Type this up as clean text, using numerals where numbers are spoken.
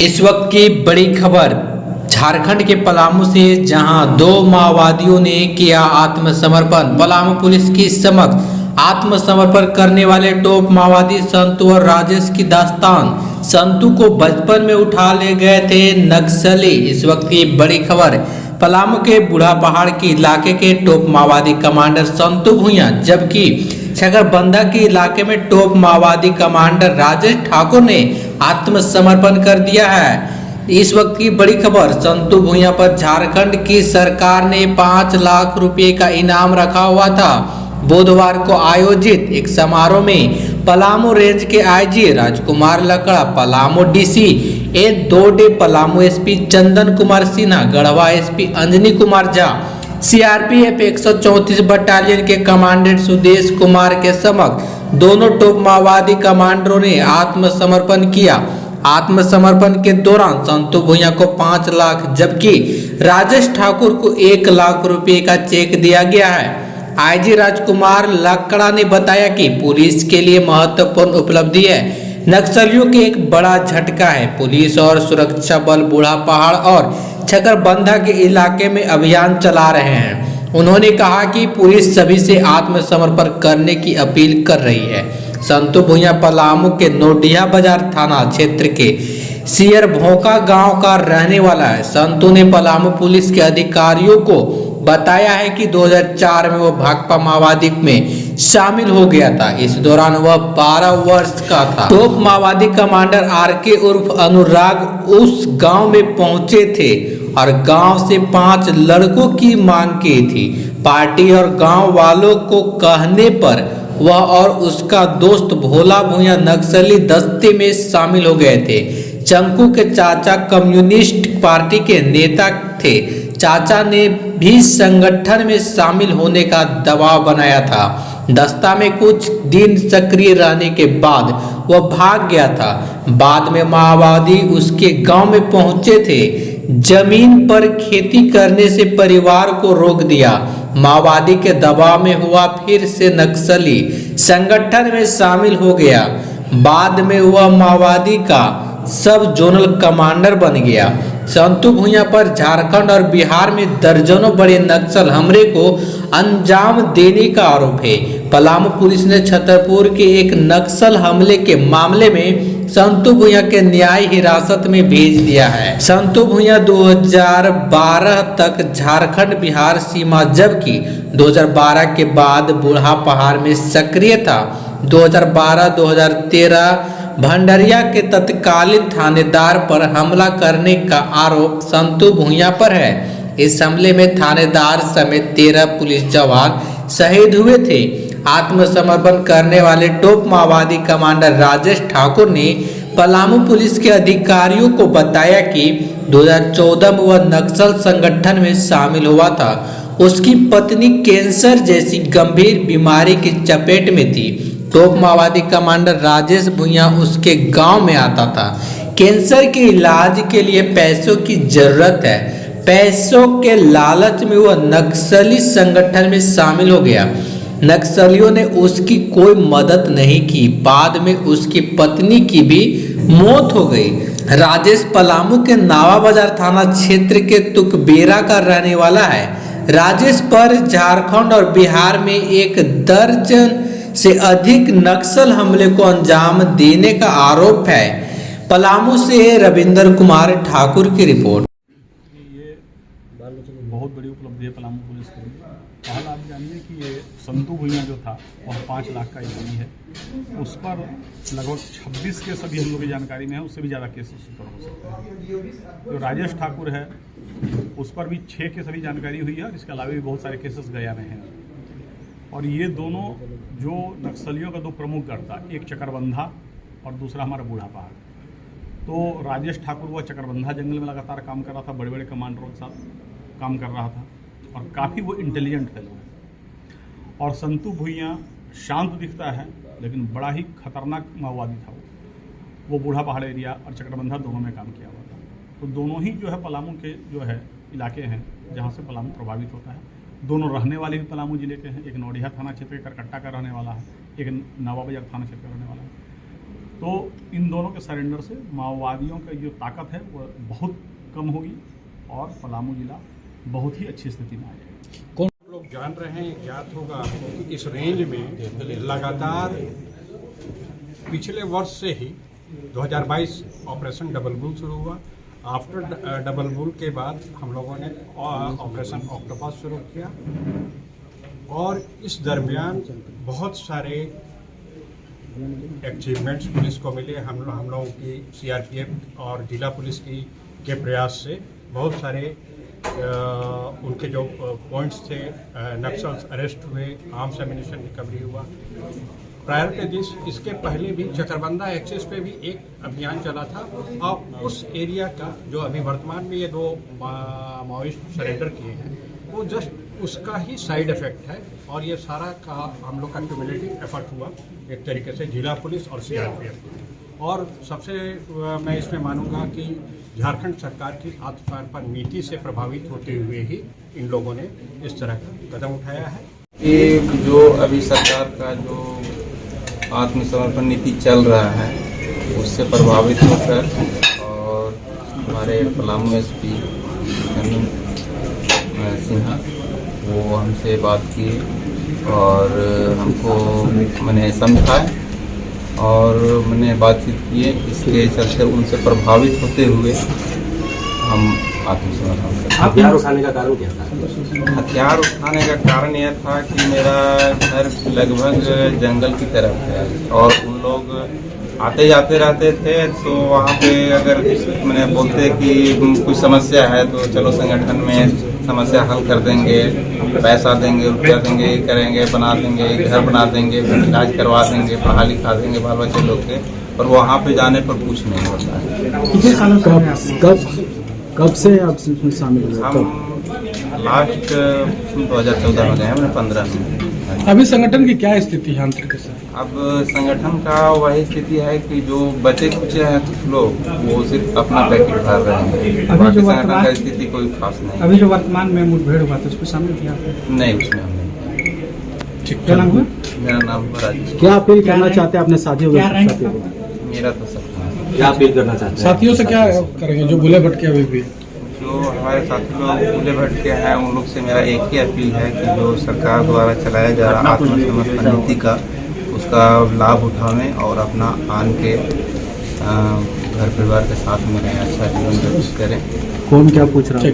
इस वक्त की बड़ी खबर झारखंड के पलामू से, जहां दो माओवादियों ने किया आत्मसमर्पण। पलामू पुलिस की समक्ष आत्मसमर्पण करने वाले टॉप माओवादी संतू और राजेश की दास्तान। संतू को बचपन में उठा ले गए थे नक्सली। इस वक्त की बड़ी खबर पलामू के बूढ़ा पहाड़ के इलाके के टॉप माओवादी कमांडर संतू भुइयां, जबकि छकरबंधा के इलाके में टॉप माओवादी कमांडर राजेश ठाकुर ने आत्मसमर्पण कर दिया है। इस वक्त की बड़ी खबर, संतू भुइयां पर झारखंड की सरकार ने 5 लाख रुपए का इनाम रखा हुआ था। बुधवार को आयोजित एक समारोह में पलामू रेंज के आईजी राजकुमार लकड़ा, पलामू डीसी ए2 Palamu SP Chandan Kumar Sinha, Garhwa SP Anjani Kumar Jha, CRPF 134 battalion के कमांडेंट सुदेश कुमार के समक्ष दोनों टॉप माओवादी कमांडरों ने आत्मसमर्पण किया। आत्मसमर्पण के दौरान संतू भुइयां को 5 लाख जबकि राजेश ठाकुर को 1 लाख रुपए का चेक दिया गया है। आईजी राजकुमार लकड़ा ने बताया कि पुलिस के लिए महत्वपूर्ण उपलब्धि है। नक्सलियों के एक बड़ा झटका है। पुलिस और सुरक्षा बल बूढ़ा पहाड़ और छकरबंधा के इलाके में अभियान चला रहे हैं। उन्होंने कहा कि पुलिस सभी से आत्मसमर्पण करने की अपील कर रही है। संतू भुइयां पलामू के नोडिया बाजार थाना क्षेत्र के सियर भोंका गांव का रहने वाला है। संतू ने पलामू पुलिस के अधिकारियों को बताया है कि 2004 में वह भाकपा माओवादी में शामिल हो गया था। इस दौरान वह 12 वर्ष का था। टॉप माओवादी कमांडर आरके उर्फ अनुराग उस गांव में पहुंचे थे और गांव से 5 लड़कों की मांग की थी। पार्टी और गांव वालों को कहने पर वह और उसका दोस्त भोला भुइयां नक्सली दस्ते में शामिल हो गए थे। चंकू के चाचा कम्युनिस्ट पार्टी के नेता थे। चाचा ने भी संगठन में शामिल होने का दबाव बनाया था। दस्ता में कुछ दिन सक्रिय रहने के बाद वह भाग गया था। बाद में माओवादी उसके गांव में पहुंचे थे। जमीन पर खेती करने से परिवार को रोक दिया। माओवादी के दबाव में हुआ फिर से नक्सली संगठन में शामिल हो गया। बाद में वह माओवादी का सब जोनल कमांडर बन गया। संतू भुइयां पर झारखंड और बिहार में दर्जनों बड़े नक्सल हमले को अंजाम देने का आरोप है। पलामू पुलिस ने छतरपुर के एक नक्सल हमले के मामले में संतू भुइयां के न्याय हिरासत में भेज दिया है। संतू भुइयां 2012 तक झारखंड बिहार सीमा, जबकि 2012 के बाद बूढ़ा पहाड़ में सक्रिय था। 2012-2013 भंडरिया के तत्कालीन थानेदार पर हमला करने का आरोप संतू भुइयां पर है। इस हमले में थानेदार समेत 13 पुलिस जवान शहीद हुए थे। आत्मसमर्पण करने वाले टॉप माओवादी कमांडर राजेश ठाकुर ने पलामू पुलिस के अधिकारियों को बताया कि 2014 में वह नक्सल संगठन में शामिल हुआ था। उसकी पत्नी कैंसर जैसी गंभीर बीमारी की चपेट में थी। टॉप माओवादी कमांडर राजेश भुइयां उसके गांव में आता था। कैंसर के इलाज के लिए पैसों की जरूरत है। पैसों के लालच में वह नक्सली संगठन में शामिल हो गया। नक्सलियों ने उसकी कोई मदद नहीं की। बाद में उसकी पत्नी की भी मौत हो गई। राजेश पलामू के नावा बाजार थाना क्षेत्र के तुकबेरा का रहने वाला है। राजेश पर झारखंड और बिहार में 1 दर्जन से अधिक नक्सल हमले को अंजाम देने का आरोप है। पलामू से रविंद्र कुमार ठाकुर की रिपोर्ट। ये बहुत बड़ी उपलब्धि है पलामू पुलिस के लिए। पहला आप जानिए कि ये संतू भुइयां जो था वह 5 लाख का इनामी है। उस पर लगभग 26 केस अभी हम लोग की जानकारी में है, उससे भी ज़्यादा केसेस ऊपर हो सकते हैं। जो राजेश ठाकुर है उस पर भी 6 केस अभी जानकारी हुई है और इसके अलावा भी बहुत सारे केसेस गया में हैं। और ये दोनों जो नक्सलियों का 2 प्रमुख गढ़ था, एक चकरबंधा और दूसरा हमारा बूढ़ा पहाड़। तो राजेश ठाकुर वह चकरबंधा जंगल में लगातार काम कर रहा था, बड़े बड़े कमांडरों के साथ काम कर रहा था और काफ़ी वो इंटेलिजेंट फेलो है। और संतू भुइयां शांत दिखता है लेकिन बड़ा ही खतरनाक माओवादी था। वो बूढ़ा पहाड़ एरिया और चकरबंधा दोनों में काम किया हुआ था। तो दोनों ही जो है पलामू के जो है इलाके हैं जहाँ से पलामू प्रभावित होता है। दोनों रहने वाले भी पलामू जिले के हैं। एक नोडिया थाना क्षेत्र के करकट्टा का रहने वाला है, एक नावा बाजार थाना क्षेत्र का रहने वाला है। तो इन दोनों के सरेंडर से माओवादियों का जो ताकत है वो बहुत कम होगी और पलामू जिला बहुत ही अच्छी स्थिति में आ जाएगा। लोग जान रहे हैं, ज्ञात होगा आपको कि इस रेंज में लगातार पिछले वर्ष से ही 2022 ऑपरेशन डबल बुल शुरू हुआ। आफ्टर डबल बुल के बाद हम लोगों ने ऑपरेशन ऑक्टोपस शुरू किया और इस दरमियान बहुत सारे अचीवमेंट्स पुलिस को मिले। हम लोगों की सीआरपीएफ और जिला पुलिस के प्रयास से बहुत सारे उनके जो पॉइंट्स थे, नक्सल्स अरेस्ट हुए, आर्म्स एम्यूनिशन रिकवरी हुआ। प्रायर टू दिस इसके पहले भी चकरबंदा एक्सेस पे भी एक अभियान चला था और उस एरिया का जो अभी वर्तमान में ये 2 माओइस्ट सरेंडर किए हैं वो जस्ट उसका ही साइड इफेक्ट है और ये सारा का हम लोग का क्यूमुलेटिव एफर्ट हुआ एक तरीके से जिला पुलिस और सीआरपीएफ। और सबसे मैं इसमें मानूंगा कि झारखंड सरकार की आत्मसमर्पण नीति से प्रभावित होते हुए ही इन लोगों ने इस तरह का कदम उठाया है। ये जो अभी सरकार का जो आत्मसमर्पण नीति चल रहा है उससे प्रभावित होकर और हमारे पलामू एसपी सिन्हा वो हमसे बात किए और हमको मैंने समझाया और मैंने बातचीत किए। इसके चलते उनसे प्रभावित होते हुए हम आत्मसमर्पण करते। हथियार उठाने का कारण क्या था? हथियार उठाने का कारण यह था कि मेरा घर लगभग जंगल की तरफ है और उन लोग आते जाते रहते थे, तो वहाँ पे अगर मैंने बोलते कि कुछ समस्या है तो चलो संगठन में समस्या हल कर देंगे, पैसा देंगे, रुपया देंगे, ये करेंगे, बना देंगे, घर बना देंगे, इलाज करवा देंगे, पढ़ा लिखा देंगे बाल बच्चे लोग के, और वहाँ पे जाने पर कुछ नहीं होता है। कितने सालों से कब से आप शामिल हुए? हम लास्ट 2014 में गए हैं, 15 में। अभी संगठन की क्या स्थिति है आंतरिक से? अब संगठन का वही स्थिति है कि जो बचे कुछ हैं कुछ लोग वो सिर्फ अपना पैकेट भर रहे हैं, बाकी संगठन का स्थिति कोई खास नहीं। अभी जो वर्तमान में मुठभेड़ हुआ था उसमें शामिल किया आपने? नहीं, उसमें हम नहीं। ठीक, क्या नाम हुआ? मेरा नाम राजेश। क्या अपील करना चाहते हैं अपने साथियों को? मेरा तो सपना है। क्या अपील करना चाहते हैं साथियों से? क्या करेंगे जो भूले भटके अभी भी? जो हमारे साथी लोग भूले भटके हैं उन लोग से मेरा एक ही अपील है कि जो सरकार द्वारा चलाया जा रहा आत्मसमर्पण नीति का उसका लाभ उठाएं और अपना आन के घर परिवार के साथ में रहें, अच्छा जीवन व्यतीत करें। कौन क्या पूछ रहा है?